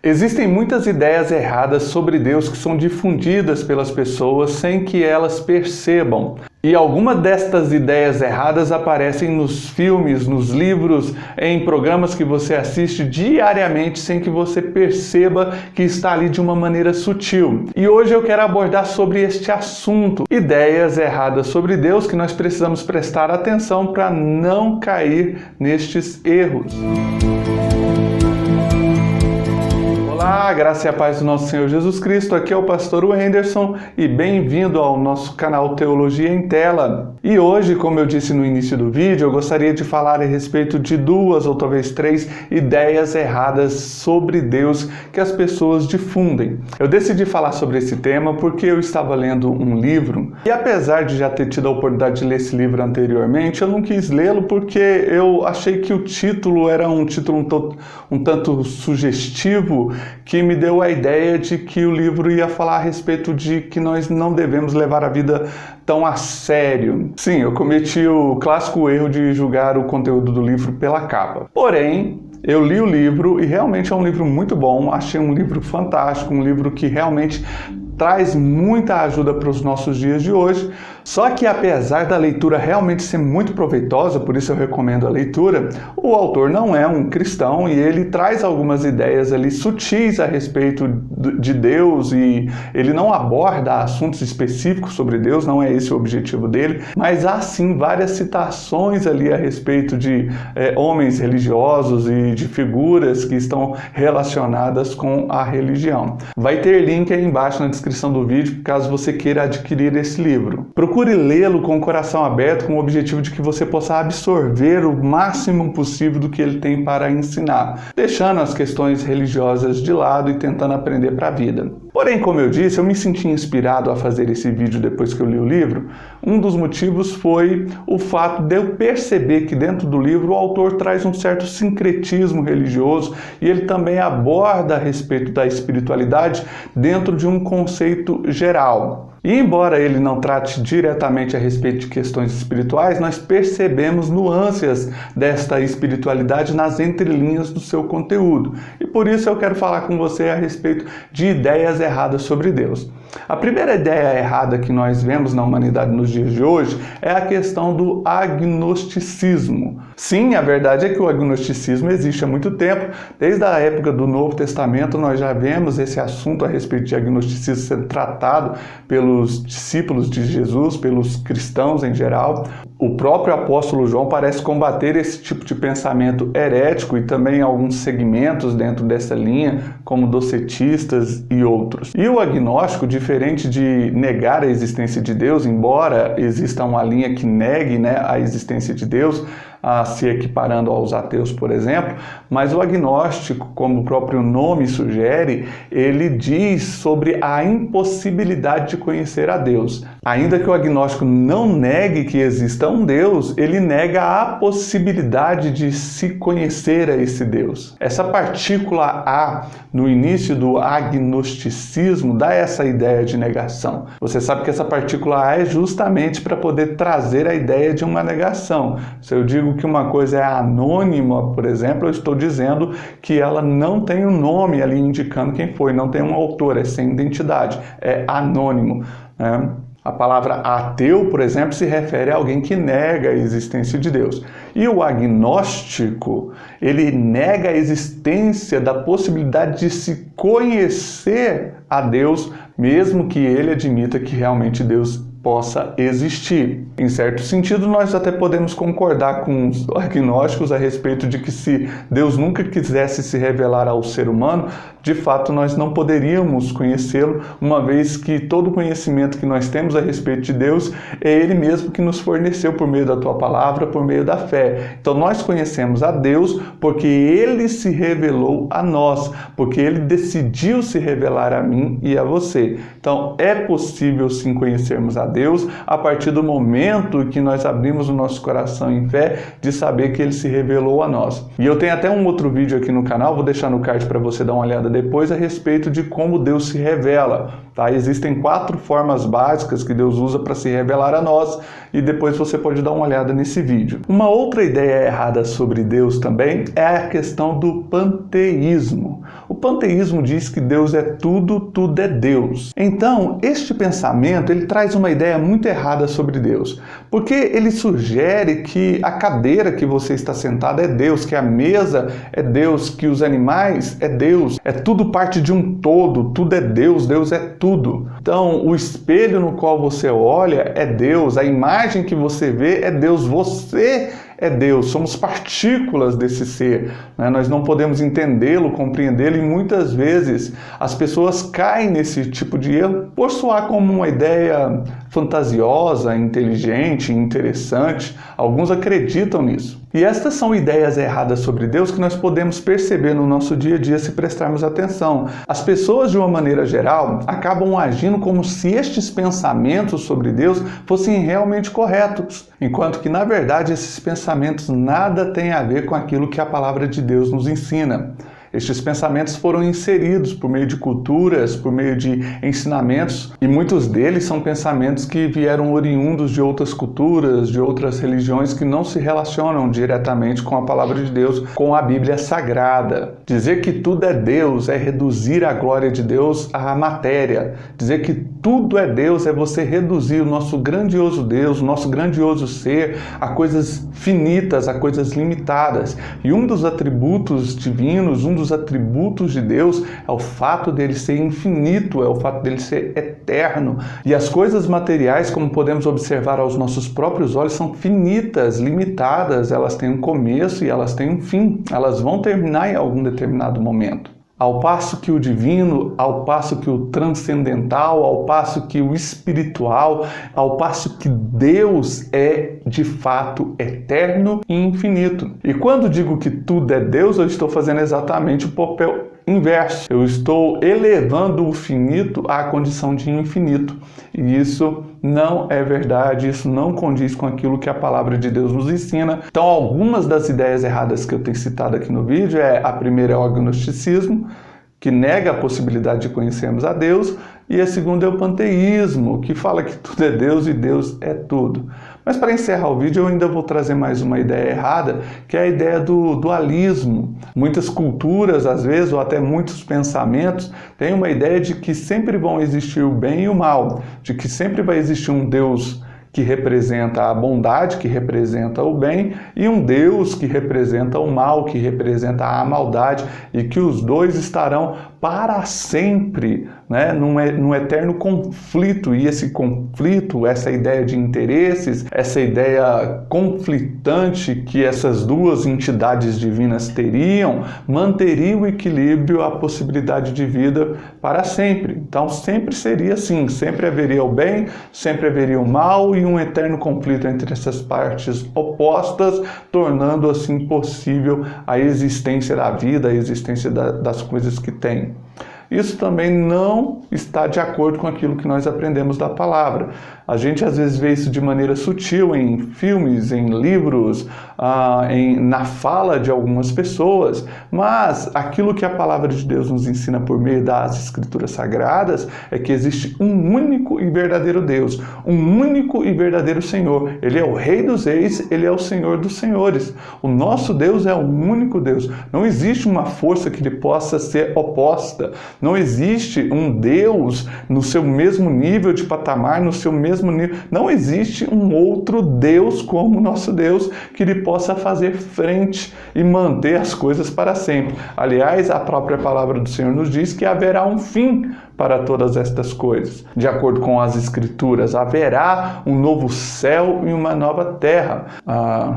Existem muitas ideias erradas sobre Deus que são difundidas pelas pessoas sem que elas percebam. E algumas destas ideias erradas aparecem nos filmes, nos livros, em programas que você assiste diariamente sem que você perceba que está ali de uma maneira sutil. E hoje eu quero abordar sobre este assunto, ideias erradas sobre Deus que nós precisamos prestar atenção para não cair nestes erros. Olá, graça e a paz do nosso Senhor Jesus Cristo, aqui é o pastor Wenderson e bem-vindo ao nosso canal Teologia em Tela. E hoje, como eu disse no início do vídeo, eu gostaria de falar a respeito de 2 ou talvez 3 ideias erradas sobre Deus que as pessoas difundem. Eu decidi falar sobre esse tema porque eu estava lendo um livro e apesar de já ter tido a oportunidade de ler esse livro anteriormente, eu não quis lê-lo porque eu achei que o título era um título um tanto sugestivo, que me deu a ideia de que o livro ia falar a respeito de que nós não devemos levar a vida tão a sério. Sim, eu cometi o clássico erro de julgar o conteúdo do livro pela capa. Porém, eu li o livro e realmente é um livro muito bom, achei um livro fantástico, um livro que realmente traz muita ajuda para os nossos dias de hoje. Só que apesar da leitura realmente ser muito proveitosa, por isso eu recomendo a leitura, o autor não é um cristão e ele traz algumas ideias ali sutis a respeito de Deus e ele não aborda assuntos específicos sobre Deus, não é esse o objetivo dele, mas há sim várias citações ali a respeito de homens religiosos e de figuras que estão relacionadas com a religião. Vai ter link aí embaixo na descrição do vídeo, caso você queira adquirir esse livro. Procure lê-lo com o coração aberto, com o objetivo de que você possa absorver o máximo possível do que ele tem para ensinar, deixando as questões religiosas de lado e tentando aprender para a vida. Porém, como eu disse, eu me senti inspirado a fazer esse vídeo depois que eu li o livro. Um dos motivos foi o fato de eu perceber que dentro do livro o autor traz um certo sincretismo religioso e ele também aborda a respeito da espiritualidade dentro de um conceito geral. E embora ele não trate diretamente a respeito de questões espirituais, nós percebemos nuances desta espiritualidade nas entrelinhas do seu conteúdo. E por isso eu quero falar com você a respeito de ideias erradas sobre Deus. A primeira ideia errada que nós vemos na humanidade nos dias de hoje é a questão do agnosticismo. Sim, a verdade é que o agnosticismo existe há muito tempo. Desde a época do Novo Testamento nós já vemos esse assunto a respeito de agnosticismo sendo tratado pelos discípulos de Jesus, pelos cristãos em geral. O próprio apóstolo João parece combater esse tipo de pensamento herético e também alguns segmentos dentro dessa linha, como docetistas e outros. E o agnóstico, diferente de negar a existência de Deus, embora exista uma linha que negue, a existência de Deus, se equiparando aos ateus, por exemplo, mas o agnóstico, como o próprio nome sugere, ele diz sobre a impossibilidade de conhecer a Deus. Ainda que o agnóstico não negue que exista um Deus, ele nega a possibilidade de se conhecer a esse Deus. Essa partícula A, no início do agnosticismo, dá essa ideia de negação. Você sabe que essa partícula A é justamente para poder trazer a ideia de uma negação. Se eu digo que uma coisa é anônima, por exemplo, eu estou dizendo que ela não tem um nome ali indicando quem foi, não tem um autor, é sem identidade, é anônimo, A palavra ateu, por exemplo, se refere a alguém que nega a existência de Deus. E o agnóstico, ele nega a existência da possibilidade de se conhecer a Deus, mesmo que ele admita que realmente Deus possa existir. Em certo sentido, nós até podemos concordar com os agnósticos a respeito de que se Deus nunca quisesse se revelar ao ser humano, de fato nós não poderíamos conhecê-lo, uma vez que todo o conhecimento que nós temos a respeito de Deus é Ele mesmo que nos forneceu por meio da Tua Palavra, por meio da fé. Então nós conhecemos a Deus porque Ele se revelou a nós, porque Ele decidiu se revelar a mim e a você. Então é possível sim conhecermos a Deus a partir do momento que nós abrimos o nosso coração em fé de saber que Ele se revelou a nós. E eu tenho até um outro vídeo aqui no canal, vou deixar no card para você dar uma olhada depois a respeito de como Deus se revela. Tá? Existem 4 formas básicas que Deus usa para se revelar a nós e depois você pode dar uma olhada nesse vídeo. Uma outra ideia errada sobre Deus também é a questão do panteísmo. O panteísmo diz que Deus é tudo, tudo é Deus. Então, este pensamento, ele traz uma ideia muito errada sobre Deus, porque ele sugere que a cadeira que você está sentado é Deus, que a mesa é Deus, que os animais é Deus, é tudo parte de um todo, tudo é Deus, Deus é tudo. Então, o espelho no qual você olha é Deus, a imagem que você vê é Deus, você é Deus, somos partículas desse ser, né? Nós não podemos entendê-lo, compreendê-lo, e muitas vezes as pessoas caem nesse tipo de erro por soar como uma ideia fantasiosa, inteligente, interessante. Alguns acreditam nisso. E estas são ideias erradas sobre Deus que nós podemos perceber no nosso dia a dia se prestarmos atenção. As pessoas, de uma maneira geral, acabam agindo como se estes pensamentos sobre Deus fossem realmente corretos, enquanto que, na verdade, esses pensamentos nada têm a ver com aquilo que a palavra de Deus nos ensina. Estes pensamentos foram inseridos por meio de culturas, por meio de ensinamentos, e muitos deles são pensamentos que vieram oriundos de outras culturas, de outras religiões que não se relacionam diretamente com a palavra de Deus, com a Bíblia Sagrada. Dizer que tudo é Deus é reduzir a glória de Deus à matéria. Dizer que tudo é Deus é você reduzir o nosso grandioso Deus, o nosso grandioso ser, a coisas finitas, a coisas limitadas. E um dos atributos divinos, um dos atributos de Deus é o fato dele ser infinito, é o fato dele ser eterno. E as coisas materiais, como podemos observar aos nossos próprios olhos, são finitas, limitadas, elas têm um começo e elas têm um fim. Elas vão terminar em algum determinado momento. Ao passo que o divino, ao passo que o transcendental, ao passo que o espiritual, ao passo que Deus é, de fato, eterno e infinito. E quando digo que tudo é Deus, eu estou fazendo exatamente o papel inverso. Eu estou elevando o finito à condição de infinito. E isso não é verdade, isso não condiz com aquilo que a palavra de Deus nos ensina. Então, algumas das ideias erradas que eu tenho citado aqui no vídeo a primeira é o agnosticismo, que nega a possibilidade de conhecermos a Deus, e a segunda é o panteísmo, que fala que tudo é Deus e Deus é tudo. Mas para encerrar o vídeo eu ainda vou trazer mais uma ideia errada, que é a ideia do dualismo. Muitas culturas, às vezes, ou até muitos pensamentos, têm uma ideia de que sempre vão existir o bem e o mal, de que sempre vai existir um Deus que representa a bondade, que representa o bem, e um Deus que representa o mal, que representa a maldade, e que os dois estarão para sempre, né, num eterno conflito. E esse conflito, essa ideia de interesses, essa ideia conflitante que essas duas entidades divinas teriam, manteria o equilíbrio, a possibilidade de vida para sempre. Então sempre seria assim, sempre haveria o bem, sempre haveria o mal, e um eterno conflito entre essas partes opostas, tornando assim possível a existência da vida, a existência das coisas que tem. Isso também não está de acordo com aquilo que nós aprendemos da palavra. A gente às vezes vê isso de maneira sutil em filmes, em livros, na fala de algumas pessoas, mas aquilo que a palavra de Deus nos ensina por meio das Escrituras Sagradas é que existe um único e verdadeiro Deus, um único e verdadeiro Senhor. Ele é o Rei dos Reis, Ele é o Senhor dos Senhores. O nosso Deus é o único Deus. Não existe uma força que lhe possa ser oposta. Não existe um Deus no seu mesmo nível de patamar, no seu mesmo nível. Não existe um outro Deus como o nosso Deus que lhe possa fazer frente e manter as coisas para sempre. Aliás, a própria palavra do Senhor nos diz que haverá um fim para todas estas coisas. De acordo com as Escrituras, haverá um novo céu e uma nova terra.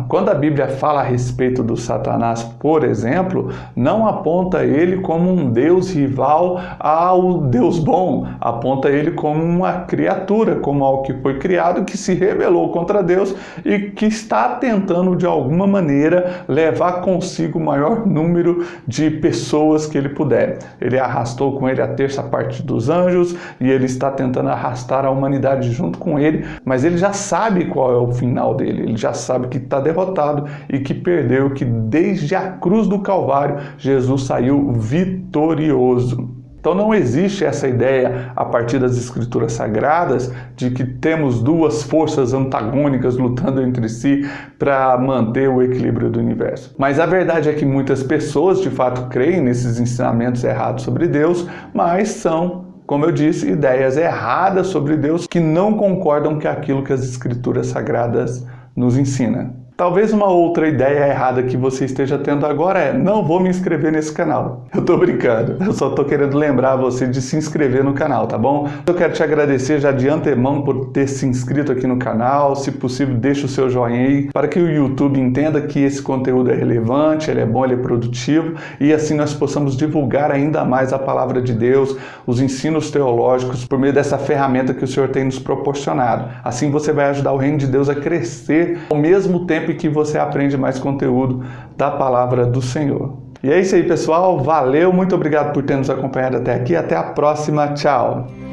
Quando a Bíblia fala a respeito do Satanás, por exemplo, não aponta ele como um Deus rival ao Deus bom, aponta ele como uma criatura, como algo que foi criado, que se rebelou contra Deus e que está tentando de alguma maneira levar consigo o maior número de pessoas que ele puder. Ele arrastou com ele a terça parte dos anjos e ele está tentando arrastar a humanidade junto com ele, mas ele já sabe qual é o final dele, ele já sabe que está derrotado e que perdeu, que desde a cruz do Calvário Jesus saiu vitorioso. Então não existe essa ideia a partir das escrituras sagradas de que temos duas forças antagônicas lutando entre si para manter o equilíbrio do universo. Mas a verdade é que muitas pessoas de fato creem nesses ensinamentos errados sobre Deus, mas são, como eu disse, ideias erradas sobre Deus que não concordam com aquilo que as escrituras sagradas nos ensinam. Talvez uma outra ideia errada que você esteja tendo agora é: não vou me inscrever nesse canal. Eu tô brincando, eu só tô querendo lembrar você de se inscrever no canal, tá bom? Eu quero te agradecer já de antemão por ter se inscrito aqui no canal. Se possível, deixa o seu joinha aí para que o YouTube entenda que esse conteúdo é relevante, ele é bom, ele é produtivo e assim nós possamos divulgar ainda mais a palavra de Deus, os ensinos teológicos por meio dessa ferramenta que o Senhor tem nos proporcionado. Assim você vai ajudar o reino de Deus a crescer ao mesmo tempo que você aprende mais conteúdo da palavra do Senhor. E é isso aí, pessoal. Valeu, muito obrigado por ter nos acompanhado até aqui. Até a próxima. Tchau!